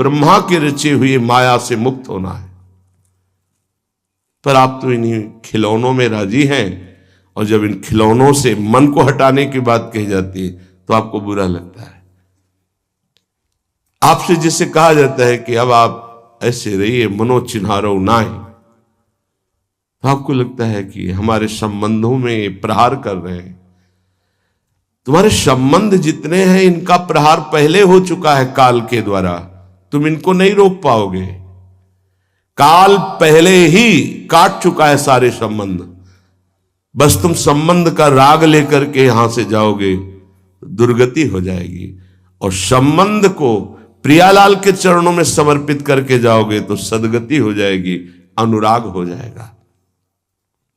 ब्रह्मा के रचे हुए माया से मुक्त होना है। पर आप तो इन्हीं खिलौनों में राजी हैं, और जब इन खिलौनों से मन को हटाने की बात कही जाती है तो आपको बुरा लगता है। आपसे जिसे कहा जाता है कि अब आप ऐसे रहिए, मनो चिन्हारो नाय, तो आपको लगता है कि हमारे संबंधों में ये प्रहार कर रहे हैं। तुम्हारे संबंध जितने हैं इनका प्रहार पहले हो चुका है काल के द्वारा, तुम इनको नहीं रोक पाओगे। काल पहले ही काट चुका है सारे संबंध। बस तुम संबंध का राग लेकर के यहां से जाओगे, दुर्गति हो जाएगी। और संबंध को प्रियालाल के चरणों में समर्पित करके जाओगे तो सदगति हो जाएगी, अनुराग हो जाएगा।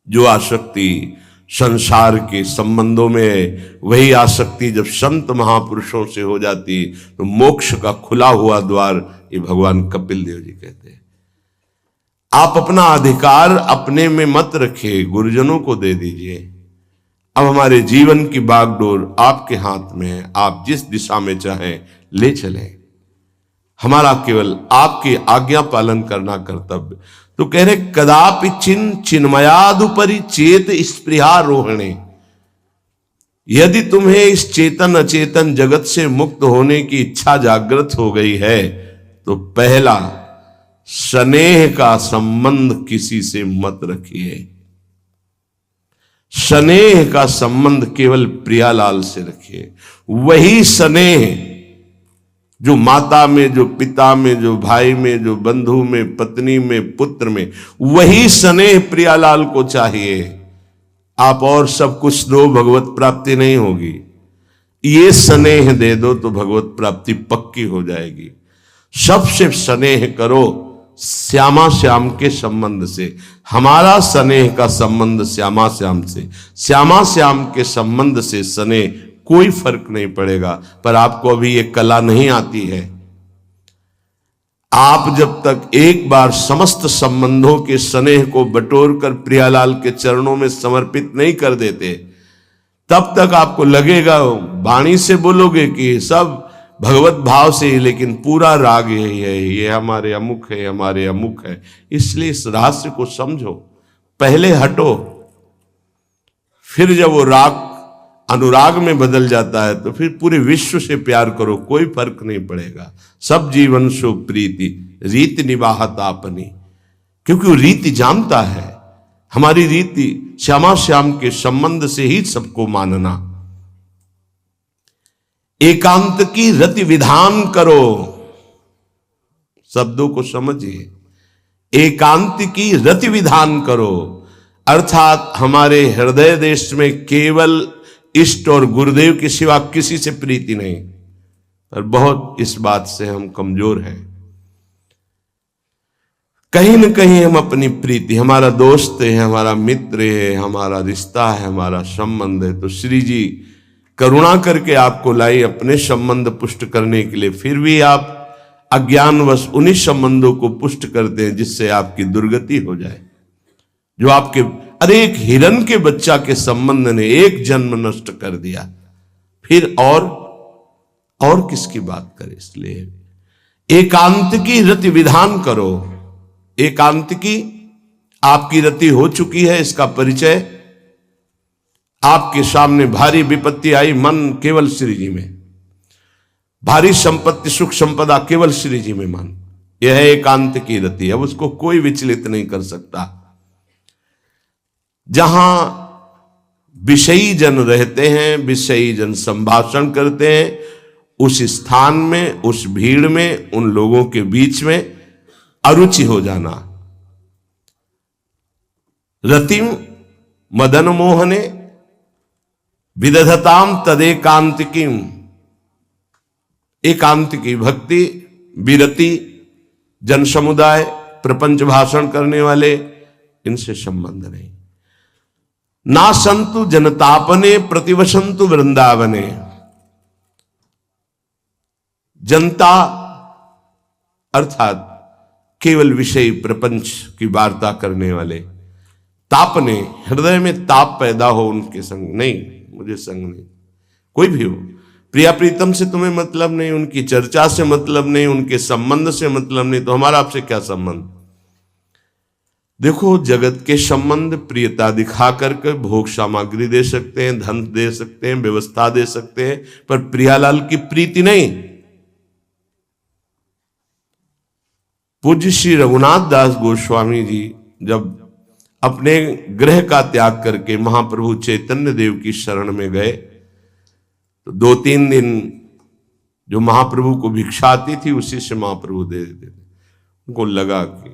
जो आसक्ति संसार के संबंधों में है, वही आसक्ति जब संत महापुरुषों से हो जाती तो मोक्ष का खुला हुआ द्वार, ये भगवान कपिल देव जी कहते हैं। आप अपना अधिकार अपने में मत रखिए, गुरुजनों को दे दीजिए। अब हमारे जीवन की बागडोर आपके हाथ में है, आप जिस दिशा में चाहें ले चलें। हमारा केवल आपकी आज्ञा पालन करना कर्तव्य। तो कह रहे कदापि चिन्मयादुपरि चेत स्पृहा रोहिणे, यदि तुम्हें इस चेतन अचेतन जगत से मुक्त होने की इच्छा जागृत हो गई है तो पहला, स्नेह का संबंध किसी से मत रखिए। स्नेह का संबंध केवल प्रियालाल से रखिए। वही स्नेह जो माता में, जो पिता में, जो भाई में, जो बंधु में, पत्नी में, पुत्र में, वही स्नेह प्रियालाल को चाहिए। आप और सब कुछ दो, भगवत प्राप्ति नहीं होगी। ये स्नेह दे दो तो भगवत प्राप्ति पक्की हो जाएगी। सबसे स्नेह करो श्यामा श्याम के संबंध से। हमारा स्नेह का संबंध श्यामा श्याम से, श्यामा श्याम के संबंध से स्नेह कोई फर्क नहीं पड़ेगा। पर आपको अभी ये कला नहीं आती है। आप जब तक एक बार समस्त संबंधों के स्नेह को बटोर कर प्रियालाल के चरणों में समर्पित नहीं कर देते, तब तक आपको लगेगा, वाणी से बोलोगे कि सब भगवत भाव से ही, लेकिन पूरा राग यही है, ये हमारे अमुक है, हमारे अमुक है। इसलिए इस रहस्य को समझो, पहले हटो, फिर जब वो राग अनुराग में बदल जाता है तो फिर पूरे विश्व से प्यार करो, कोई फर्क नहीं पड़ेगा। सब जीवन सो प्रीति रीति निवाहत आपनी, क्योंकि वो रीति जानता है। हमारी रीति श्यामा श्याम के संबंध से ही सबको मानना। एकांत की रति विधान करो, शब्दों को समझिए। एकांत की रति विधान करो, अर्थात हमारे हृदय देश में केवल इष्ट और गुरुदेव के सिवा किसी से प्रीति नहीं। पर बहुत इस बात से हम कमजोर हैं। कहीं न कहीं हम अपनी प्रीति, हमारा दोस्त है, हमारा मित्र है, हमारा रिश्ता है, हमारा संबंध है, तो श्री जी करुणा करके आपको लाई अपने संबंध पुष्ट करने के लिए। फिर भी आप अज्ञानवश उन्हीं संबंधों को पुष्ट करते हैं जिससे आपकी दुर्गति हो जाए। जो आपके, अरे एक हिरण के बच्चा के संबंध ने एक जन्म नष्ट कर दिया, फिर और किसकी बात करें। इसलिए एकांत की रति विधान करो। एकांत की आपकी रति हो चुकी है, इसका परिचय। आपके सामने भारी विपत्ति आई, मन केवल श्री जी में, भारी संपत्ति सुख संपदा केवल श्री जी में मन, यह है एकांत की रति। अब उसको कोई विचलित नहीं कर सकता। जहां विषयी जन रहते हैं, विषयी जन संभाषण करते हैं, उस स्थान में, उस भीड़ में, उन लोगों के बीच में अरुचि हो जाना। रतिम मदन मोहने विदधताम तदेकांतिकीम, एकांत की भक्ति, विरति, जन समुदाय, प्रपंच भाषण करने वाले, इनसे संबंध नहीं। ना संतु जनतापने प्रतिवसंतु वृंदावने, जनता अर्थात केवल विषय प्रपंच की वार्ता करने वाले, तापने, हृदय में ताप पैदा हो उनके संग नहीं, मुझे संग नहीं, कोई भी हो, प्रिया प्रीतम से तुम्हें मतलब नहीं, उनकी चर्चा से मतलब नहीं, उनके संबंध से मतलब नहीं, तो हमारा आपसे क्या संबंध? देखो, जगत के संबंध प्रियता दिखा करके भोग सामग्री दे सकते हैं, धन दे सकते हैं, व्यवस्था दे सकते हैं, पर प्रियालाल की प्रीति नहीं। पूज्य श्री रघुनाथ दास गोस्वामी जी जब अपने गृह का त्याग करके महाप्रभु चैतन्य देव की शरण में गए, तो 2-3 दिन जो महाप्रभु को भिक्षा आती थी उसी से महाप्रभु दे देते थे। उनको लगा कि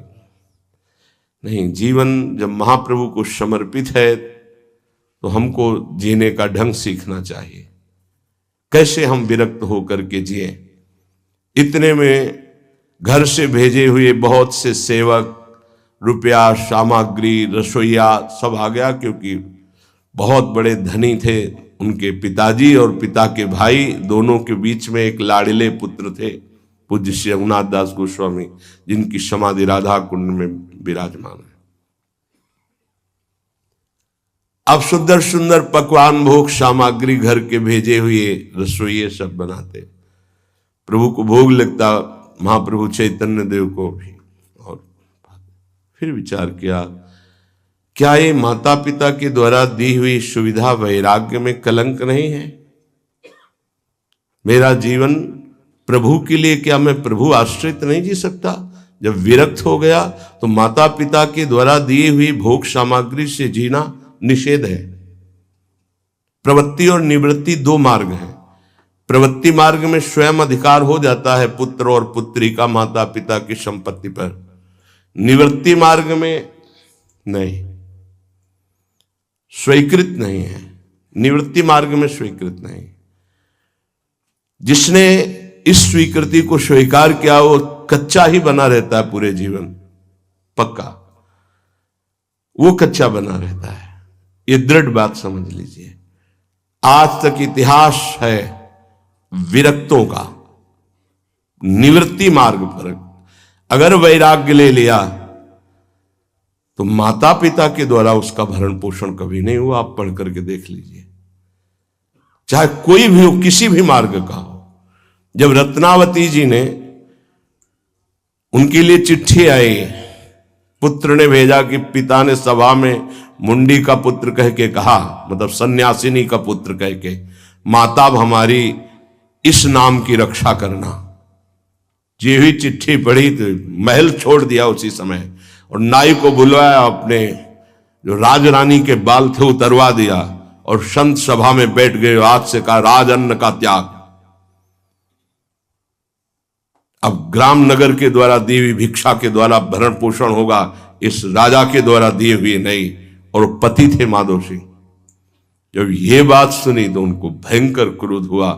नहीं, जीवन जब महाप्रभु को समर्पित है तो हमको जीने का ढंग सीखना चाहिए, कैसे हम विरक्त होकर के जिए। इतने में घर से भेजे हुए बहुत से सेवक, रुपया, सामग्री, रसोईया सब आ गया, क्योंकि बहुत बड़े धनी थे उनके पिताजी, और पिता के भाई दोनों के बीच में एक लाड़िले पुत्र थे पूज्य श्री रघुनाथ दास गोस्वामी, जिनकी समाधि राधा कुंड में विराजमान है। अब सुंदर सुंदर पकवान, भोग सामग्री घर के भेजे हुए रसोइये सब बनाते, प्रभु को भोग लगता, महाप्रभु चैतन्य देव को भी। और फिर विचार किया, क्या ये माता पिता के द्वारा दी हुई सुविधा वैराग्य में कलंक नहीं है? मेरा जीवन प्रभु के लिए, क्या मैं प्रभु आश्रित नहीं जी सकता? जब विरक्त हो गया तो माता पिता के द्वारा दी हुई भोग सामग्री से जीना निषेध है। प्रवृत्ति और निवृत्ति 2 मार्ग हैं। प्रवृत्ति मार्ग में स्वयं अधिकार हो जाता है पुत्र और पुत्री का माता पिता की संपत्ति पर, निवृत्ति मार्ग में नहीं, स्वीकृत नहीं है। निवृत्ति मार्ग में स्वीकृत नहीं। जिसने इस स्वीकृति को स्वीकार किया वो कच्चा ही बना रहता है पूरे जीवन, पक्का वो कच्चा बना रहता है। ये दृढ़ बात समझ लीजिए। आज तक इतिहास है विरक्तों का। निवृत्ति मार्ग पर अगर वैराग्य ले लिया तो माता पिता के द्वारा उसका भरण पोषण कभी नहीं हुआ। आप पढ़ करके देख लीजिए, चाहे कोई भी हो, किसी भी मार्ग का हो। जब रत्नावती जी ने, उनके लिए चिट्ठी आई, पुत्र ने भेजा कि पिता ने सभा में मुंडी का पुत्र कह के कहा, मतलब सन्यासिनी का पुत्र कह के, माता हमारी इस नाम की रक्षा करना। जी हुई चिट्ठी पढ़ी तो महल छोड़ दिया उसी समय, और नाई को बुलवाया, अपने जो राजरानी के बाल थे उतरवा दिया, और संत सभा में बैठ गए। आज से कहा राजअन्न का त्याग। अब ग्राम नगर के द्वारा दी हुई भिक्षा के द्वारा भरण पोषण होगा, इस राजा के द्वारा दिए हुए नहीं। और पति थे माधव सिंह। जब ये बात सुनी तो उनको भयंकर क्रोध हुआ।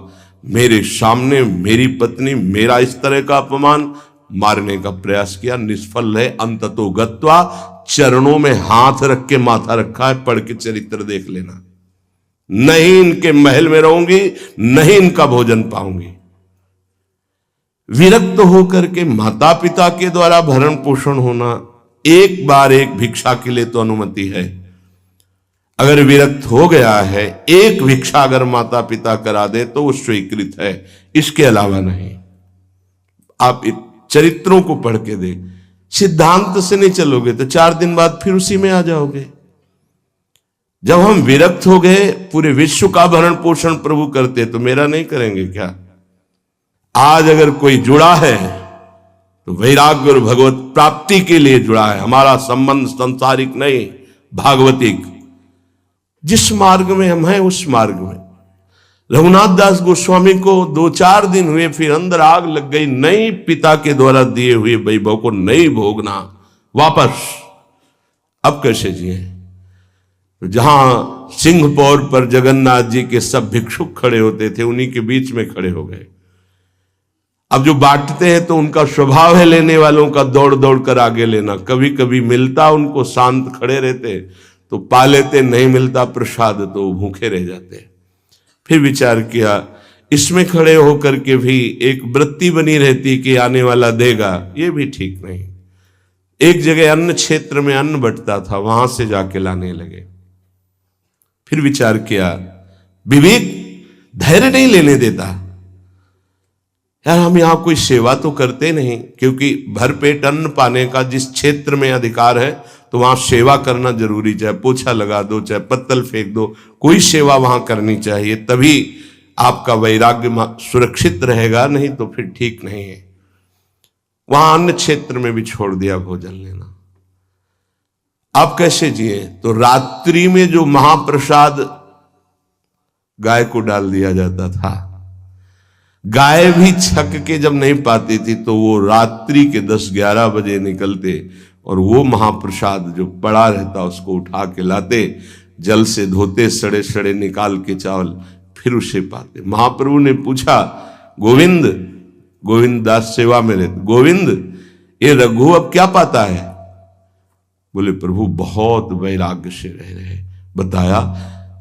मेरे सामने मेरी पत्नी, मेरा इस तरह का अपमान, मारने का प्रयास किया, निष्फल है। अंततो गत्वा, चरणों में हाथ रख के माथा रखा है, पढ़ के चरित्र देख लेना। नहीं इनके महल में रहूंगी, नहीं इनका भोजन पाऊंगी। विरक्त होकर के माता पिता के द्वारा भरण पोषण होना एक बार एक भिक्षा के लिए तो अनुमति है। अगर विरक्त हो गया है, एक भिक्षा अगर माता पिता करा दे तो वो स्वीकृत है, इसके अलावा नहीं। आप चरित्रों को पढ़ के दे, सिद्धांत से नहीं चलोगे तो 4 दिन बाद फिर उसी में आ जाओगे। जब हम विरक्त हो गए, पूरे विश्व का भरण पोषण प्रभु करते, तो मेरा नहीं करेंगे क्या? आज अगर कोई जुड़ा है तो वैराग्य और भगवत प्राप्ति के लिए जुड़ा है। हमारा संबंध संसारिक नहीं, भागवतिक। जिस मार्ग में हम हैं उस मार्ग में। रघुनाथ दास गोस्वामी को 2-4 दिन हुए, फिर अंदर आग लग गई। नहीं, पिता के द्वारा दिए हुए वैभव को नहीं भोगना, वापस। अब कैसे जिए? जहां सिंहपौर पर जगन्नाथ जी के सब भिक्षुक खड़े होते थे, उन्हीं के बीच में खड़े हो गए। अब जो बांटते हैं तो उनका स्वभाव है लेने वालों का दौड़ दौड़ कर आगे लेना। कभी कभी मिलता, उनको शांत खड़े रहते तो पा लेते, नहीं मिलता प्रसाद तो भूखे रह जाते। फिर विचार किया, इसमें खड़े होकर के भी एक वृत्ति बनी रहती कि आने वाला देगा, ये भी ठीक नहीं। एक जगह अन्न क्षेत्र में अन्न बंटता था, वहां से जाके लाने लगे। फिर विचार किया, विवेक धैर्य नहीं लेने देता। यार हम यहां कोई सेवा तो करते नहीं, क्योंकि भरपेट अन्न पाने का जिस क्षेत्र में अधिकार है तो वहां सेवा करना जरूरी, चाहे पोछा लगा दो, चाहे पत्तल फेंक दो, कोई सेवा वहां करनी चाहिए, तभी आपका वैराग्य सुरक्षित रहेगा, नहीं तो फिर ठीक नहीं है। वहां अन्य क्षेत्र में भी छोड़ दिया भोजन लेना। आप कैसे जिए? तो रात्रि में जो महाप्रसाद गाय को डाल दिया जाता था, गाय भी छक के जब नहीं पाती थी तो वो रात्रि के 10-11 बजे निकलते और वो महाप्रसाद जो पड़ा रहता उसको उठा के लाते, जल से धोते, सड़े सड़े निकाल के चावल, फिर उसे पाते। महाप्रभु ने पूछा, गोविंद, गोविंद दास सेवा में रहते, गोविंद ये रघु अब क्या पाता है? बोले प्रभु बहुत वैराग्य से रह रहे। बताया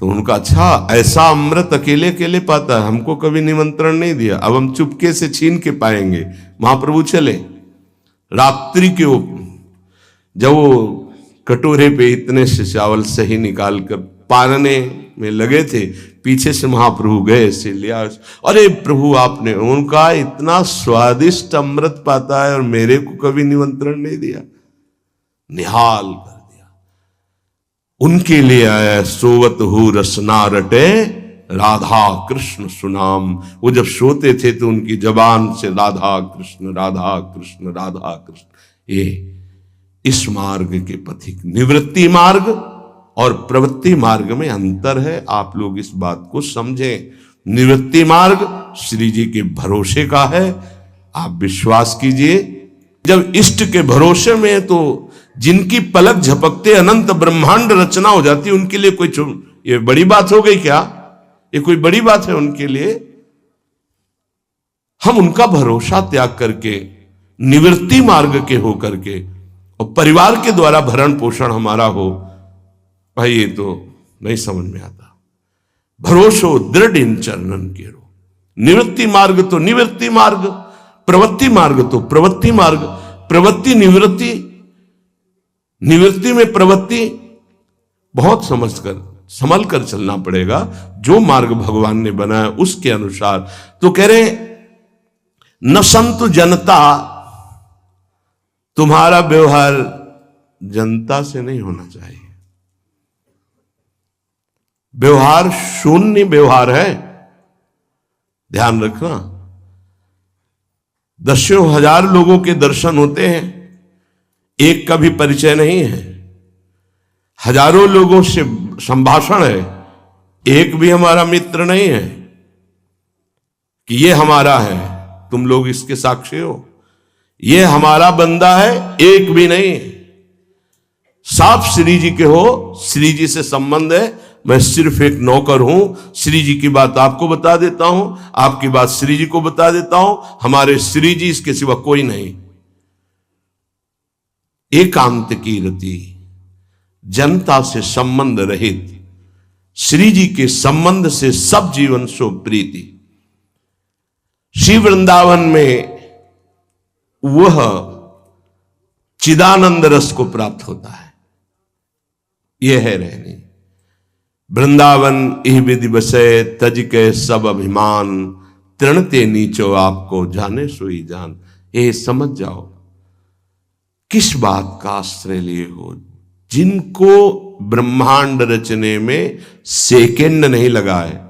तो उनका, अच्छा ऐसा अमृत अकेले अकेले पाता है, हमको कभी निमंत्रण नहीं दिया, अब हम चुपके से छीन के पाएंगे। महाप्रभु चले रात्रि के जब वो कटोरे पे इतने से चावल सही निकाल कर पानने में लगे थे, पीछे से महाप्रभु गए से लिया, अरे प्रभु आपने, उनका इतना स्वादिष्ट अमृत पाता है और मेरे को कभी निमंत्रण नहीं दिया, निहाल कर दिया। उनके लिए आया सोवत हु रसना रटे राधा कृष्ण सुनाम। वो जब सोते थे तो उनकी जबान से राधा कृष्ण राधा कृष्ण राधा कृष्ण। ये इस मार्ग के पथिक, निवृत्ति मार्ग और प्रवृत्ति मार्ग में अंतर है, आप लोग इस बात को समझें। निवृत्ति मार्ग श्री जी के भरोसे का है, आप विश्वास कीजिए। जब इष्ट के भरोसे में है तो जिनकी पलक झपकते अनंत ब्रह्मांड रचना हो जाती, उनके लिए कोई ये बड़ी बात हो गई क्या? ये कोई बड़ी बात है उनके लिए? हम उनका भरोसा त्याग करके निवृत्ति मार्ग के हो करके और परिवार के द्वारा भरण पोषण हमारा हो, भाई ये तो नहीं समझ में आता। भरोसो दृढ़ इन चरणन के रो। निवृत्ति मार्ग तो निवृत्ति मार्ग, प्रवृत्ति मार्ग तो प्रवृत्ति मार्ग, प्रवृत्ति निवृत्ति, निवृत्ति में प्रवृत्ति, बहुत समझकर संभल कर चलना पड़ेगा। जो मार्ग भगवान ने बनाया उसके अनुसार। तो कह रहे न संतु जनता, तुम्हारा व्यवहार जनता से नहीं होना चाहिए। व्यवहार शून्य व्यवहार है, ध्यान रखना। दसियों हजार लोगों के दर्शन होते हैं, एक का भी परिचय नहीं है। हजारों लोगों से संभाषण है, एक भी हमारा मित्र नहीं है कि ये हमारा है, तुम लोग इसके साक्षी हो। ये हमारा बंदा है, एक भी नहीं। साफ श्री जी के हो, श्री जी से संबंध है, मैं सिर्फ एक नौकर हूं। श्री जी की बात आपको बता देता हूं, आपकी बात श्री जी को बता देता हूं। हमारे श्री जी इसके सिवा कोई नहीं। एकांत की रति, जनता से संबंध रहित, श्री जी के संबंध से सब जीवन सो प्रीति। श्री वृंदावन में वह चिदानंद रस को प्राप्त होता है। यह है रहनी। वृंदावन इह विधि बसे, तज के सब अभिमान, तृणते नीचो आपको जाने सोई जान। ये समझ जाओ किस बात का आश्रय लिए हो। जिनको ब्रह्मांड रचने में सेकेंड नहीं लगा है,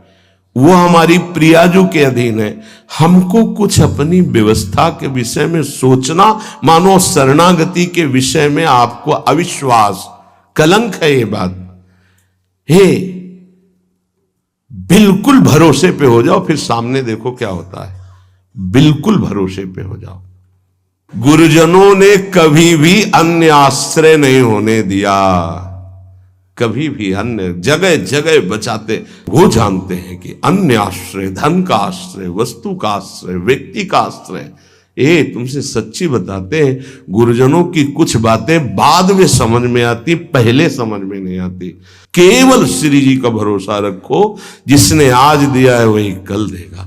वो हमारी प्रियाजू के अधीन है। हमको कुछ अपनी व्यवस्था के विषय में सोचना, मानो शरणागति के विषय में आपको अविश्वास, कलंक है ये बात। हे, बिल्कुल भरोसे पे हो जाओ, फिर सामने देखो क्या होता है। बिल्कुल भरोसे पे हो जाओ। गुरुजनों ने कभी भी अन्य आश्रय नहीं होने दिया, कभी भी अन्य जगह जगह बचाते। वो जानते हैं कि अन्य आश्रय, धन का आश्रय, वस्तु का आश्रय, व्यक्ति का आश्रय, ये तुमसे सच्ची बताते हैं। गुरुजनों की कुछ बातें बाद में समझ में आती, पहले समझ में नहीं आती। केवल श्री जी का भरोसा रखो, जिसने आज दिया है वही कल देगा।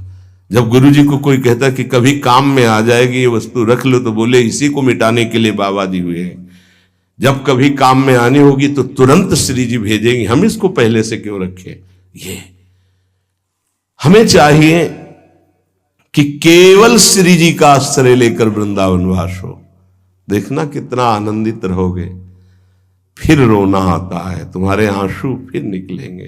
जब गुरु जी को कोई कहता कि कभी काम में आ जाएगी ये वस्तु, रख लो, तो बोले इसी को मिटाने के लिए बाबा जी हुए हैं। जब कभी काम में आनी होगी तो तुरंत श्री जी भेजेंगे, हम इसको पहले से क्यों रखें। ये हमें चाहिए कि केवल श्री जी का आश्रय लेकर वृंदावन वास हो। देखना कितना आनंदित रहोगे। फिर रोना आता है, तुम्हारे आंसू फिर निकलेंगे।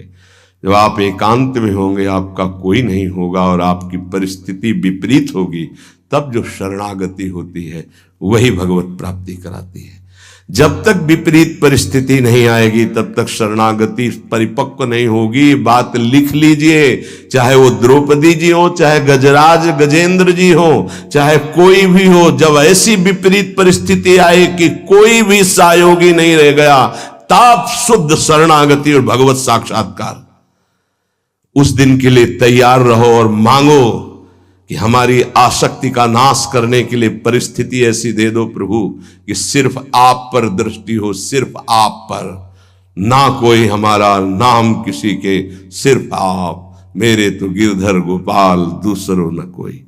जब आप एकांत में होंगे, आपका कोई नहीं होगा और आपकी परिस्थिति विपरीत होगी, तब जो शरणागति होती है वही भगवत प्राप्ति कराती है। जब तक विपरीत परिस्थिति नहीं आएगी तब तक शरणागति परिपक्व नहीं होगी। बात लिख लीजिए, चाहे वो द्रौपदी जी हो, चाहे गजराज गजेंद्र जी हो, चाहे कोई भी हो, जब ऐसी विपरीत परिस्थिति आए कि कोई भी सहयोगी नहीं रह गया, तब शुद्ध शरणागति और भगवत साक्षात्कार। उस दिन के लिए तैयार रहो और मांगो कि हमारी आसक्ति का नाश करने के लिए परिस्थिति ऐसी दे दो प्रभु कि सिर्फ आप पर दृष्टि हो, सिर्फ आप पर, ना कोई हमारा, ना हम किसी के, सिर्फ आप। मेरे तो गिरधर गोपाल, दूसरों न कोई।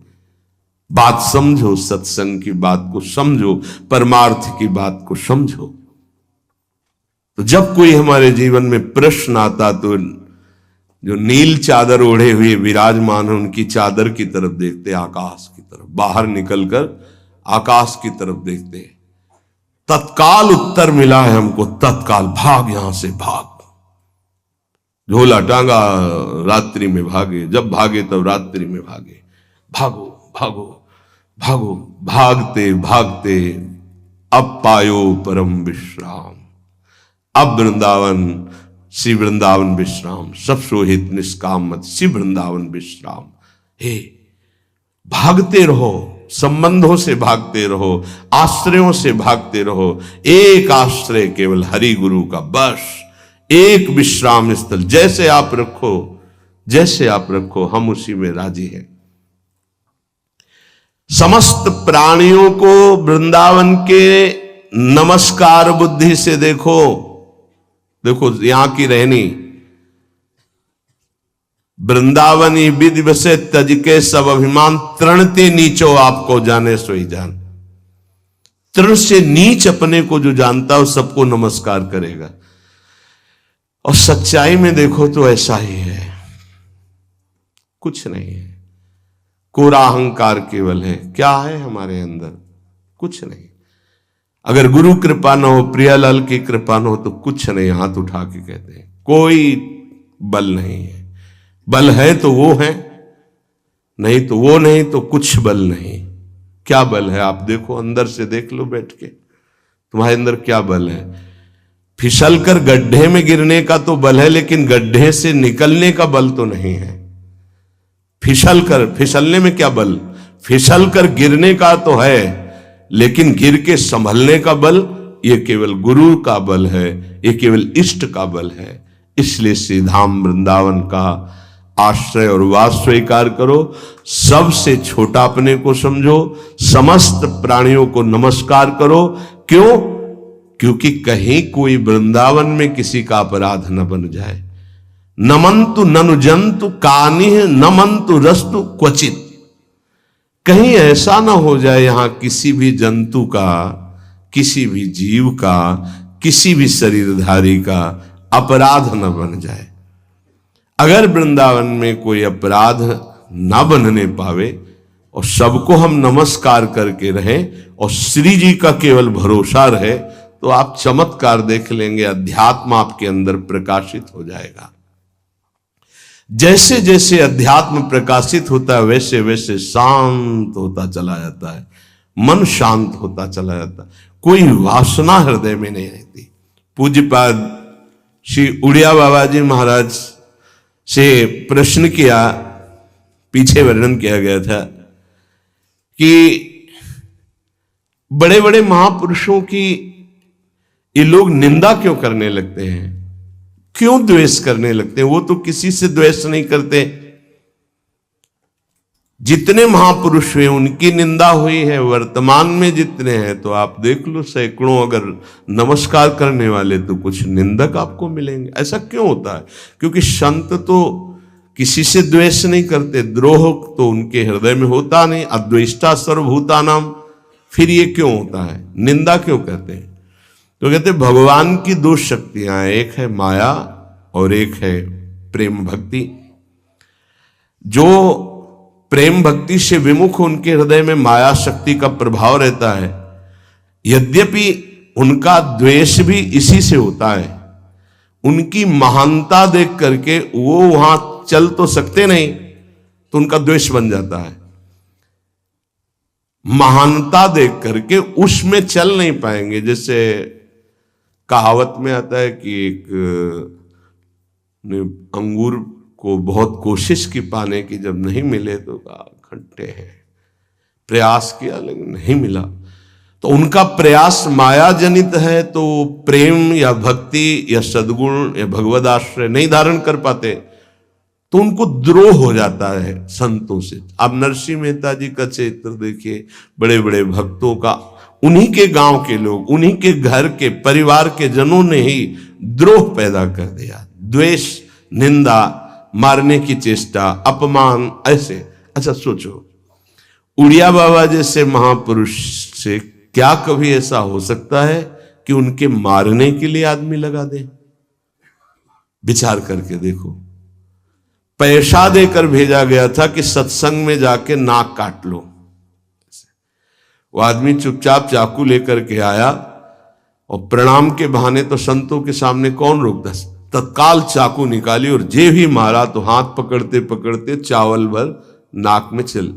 बात समझो, सत्संग की बात को समझो, परमार्थ की बात को समझो। तो जब कोई हमारे जीवन में प्रश्न आता तो जो नील चादर ओढ़े हुए विराजमान है, उनकी चादर की तरफ देखते, आकाश की तरफ, बाहर निकलकर आकाश की तरफ देखते। तत्काल उत्तर मिला है हमको, तत्काल भाग, यहां से भाग। झोला टांगा, रात्रि में भागे, जब भागे तब रात्रि में भागे। भागो भागो भागो, भागते भागते अब पायो परम विश्राम। अब वृंदावन, श्री वृंदावन विश्राम, सब सोहित निष्काम मत, श्री वृंदावन विश्राम। हे, भागते रहो, संबंधों से भागते रहो, आश्रयों से भागते रहो। एक आश्रय केवल हरि गुरु का, बस एक विश्राम स्थल। जैसे आप रखो, जैसे आप रखो, हम उसी में राजी हैं। समस्त प्राणियों को वृंदावन के नमस्कार बुद्धि से देखो। देखो यहां की रहनी, वृंदावनी विधि बसे तज के सब अभिमान, तृणते नीचो आपको जाने सोई जान। तृण से नीच अपने को जो जानता है, सबको नमस्कार करेगा। और सच्चाई में देखो तो ऐसा ही है, कुछ नहीं है। कोरा अहंकार केवल है। क्या है हमारे अंदर? कुछ नहीं। अगर गुरु कृपा न हो, प्रियालाल की कृपा न हो, तो कुछ नहीं। हाथ उठा के कहते हैं कोई बल नहीं है। बल है तो वो है, नहीं तो वो नहीं, तो कुछ बल नहीं। क्या बल है? आप देखो, अंदर से देख लो बैठ के, तुम्हारे अंदर क्या बल है। फिसल कर गड्ढे में गिरने का तो बल है, लेकिन गड्ढे से निकलने का बल तो नहीं है। फिसलने में क्या बल? फिसल कर गिरने का तो है, लेकिन गिर के संभलने का बल, ये केवल गुरु का बल है, ये केवल इष्ट का बल है। इसलिए श्री धाम वृंदावन का आश्रय और वास स्वीकार करो। सबसे छोटा अपने को समझो, समस्त प्राणियों को नमस्कार करो। क्यों? क्योंकि कहीं कोई वृंदावन में किसी का अपराध न बन जाए। नमंतु ननु जंतु कानिह नमंतु रस्तु क्वचित। कहीं ऐसा ना हो जाए यहां किसी भी जंतु का, किसी भी जीव का, किसी भी शरीरधारी का अपराध न बन जाए। अगर वृंदावन में कोई अपराध न बनने पावे और सबको हम नमस्कार करके रहें और श्री जी का केवल भरोसा रहे, तो आप चमत्कार देख लेंगे। अध्यात्म आपके अंदर प्रकाशित हो जाएगा। जैसे जैसे अध्यात्म प्रकाशित होता है, वैसे वैसे शांत होता चला जाता है, मन शांत होता चला जाता है, कोई वासना हृदय में नहीं रहती। पूज्यपाद श्री उड़िया बाबा जी महाराज से प्रश्न किया, पीछे वर्णन किया गया था कि बड़े बड़े महापुरुषों की ये लोग निंदा क्यों करने लगते हैं, क्यों द्वेष करने लगते हैं? वो तो किसी से द्वेष नहीं करते। जितने महापुरुष हुए उनकी निंदा हुई है, वर्तमान में जितने हैं तो आप देख लो, सैकड़ों अगर नमस्कार करने वाले तो कुछ निंदक आपको मिलेंगे। ऐसा क्यों होता है? क्योंकि संत तो किसी से द्वेष नहीं करते, द्रोह तो उनके हृदय में होता नहीं। अद्वेष्टा सर्वभूतानाम, फिर ये क्यों होता है? निंदा क्यों कहते हैं? तो कहते भगवान की दो शक्तियां हैं, एक है माया और एक है प्रेम भक्ति। जो प्रेम भक्ति से विमुख, उनके हृदय में माया शक्ति का प्रभाव रहता है। यद्यपि उनका द्वेष भी इसी से होता है। उनकी महानता देख करके वो वहां चल तो सकते नहीं, तो उनका द्वेष बन जाता है। महानता देख करके उसमें चल नहीं पाएंगे। जैसे कहावत में आता है कि एक अंगूर को बहुत कोशिश की पाने की, जब नहीं मिले तो खट्टे हैं, प्रयास किया लेकिन नहीं मिला। तो उनका प्रयास माया जनित है, तो प्रेम या भक्ति या सद्गुण या भगवद आश्रय नहीं धारण कर पाते, तो उनको द्रोह हो जाता है संतों से। आप नरसिंह मेहता जी का चरित्र देखिए, बड़े बड़े भक्तों का, उन्हीं के गांव के लोग, उन्हीं के घर के परिवार के जनों ने ही द्रोह पैदा कर दिया। द्वेष, निंदा, मारने की चेष्टा, अपमान, ऐसे। अच्छा सोचो, उड़िया बाबा जैसे महापुरुष से क्या कभी ऐसा हो सकता है कि उनके मारने के लिए आदमी लगा दे? विचार करके देखो। पैसा देकर भेजा गया था कि सत्संग में जाके नाक काट लो। वो आदमी चुपचाप चाकू लेकर के आया और प्रणाम के बहाने तो संतों के सामने कौन रोकता, तत्काल चाकू निकाली और जे भी मारा तो हाथ पकड़ते पकड़ते चावल भर नाक में चल,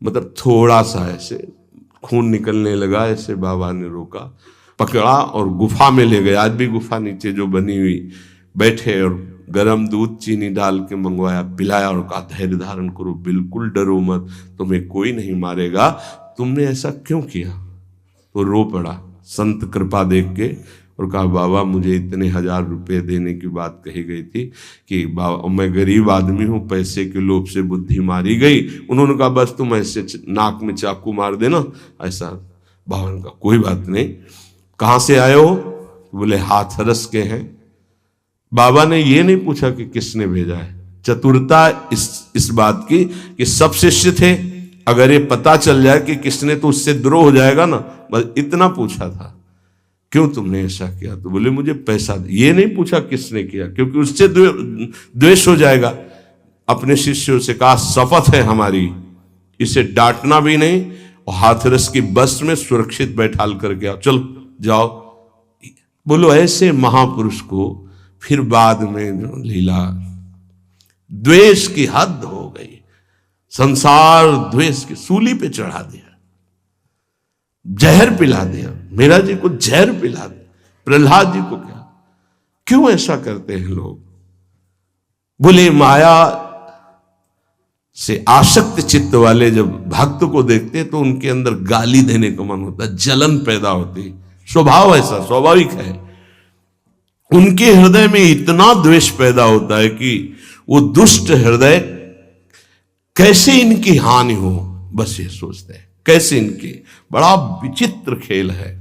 मतलब थोड़ा सा ऐसे खून निकलने लगा। ऐसे बाबा ने रोका, पकड़ा और गुफा में ले गए। आज भी गुफा नीचे जो बनी हुई, बैठे और गरम दूध चीनी डाल के मंगवाया, पिलाया और कहा धैर्य धारण करो, बिल्कुल डरो मत, तुम्हें कोई नहीं मारेगा, तुमने ऐसा क्यों किया? तो रो पड़ा संत कृपा देख के और कहा बाबा मुझे इतने 1000 रुपए देने की बात कही गई थी कि बाबा मैं गरीब आदमी हूं, पैसे के लोभ से बुद्धि मारी गई। उन्होंने कहा बस तुम ऐसे नाक में चाकू मार देना ऐसा। बाबा ने कहा कोई बात नहीं, कहां से आए हो? बोले हाथरस के हैं। बाबा ने ये नहीं पूछा कि किसने भेजा है। चतुरता इस बात की कि सब शिष्य थे, अगर ये पता चल जाए कि किसने, तो उससे द्रोह हो जाएगा ना, बस इतना पूछा था क्यों तुमने ऐसा किया? तो बोले मुझे पैसा। ये नहीं पूछा किसने किया, क्योंकि उससे द्वेष हो जाएगा। अपने शिष्यों से कहा शपथ है हमारी, इसे डांटना भी नहीं और हाथरस की बस में सुरक्षित बैठाल करके आओ, चल जाओ। बोलो ऐसे महापुरुष को फिर बाद में जो लीला, द्वेष की हद हो गई, संसार द्वेष की सूली पे चढ़ा दिया, जहर पिला दिया। मीरा जी को जहर पिला दिया, प्रहलाद जी को क्या? क्यों ऐसा करते हैं लोग? बोले माया से आसक्त चित्त वाले जब भक्त को देखते तो उनके अंदर गाली देने का मन होता, जलन पैदा होती, स्वभाव ऐसा स्वाभाविक है। उनके हृदय में इतना द्वेष पैदा होता है कि वो दुष्ट हृदय कैसे इनकी हानि हो, बस ये सोचते हैं कैसे इनकी। बड़ा विचित्र खेल है।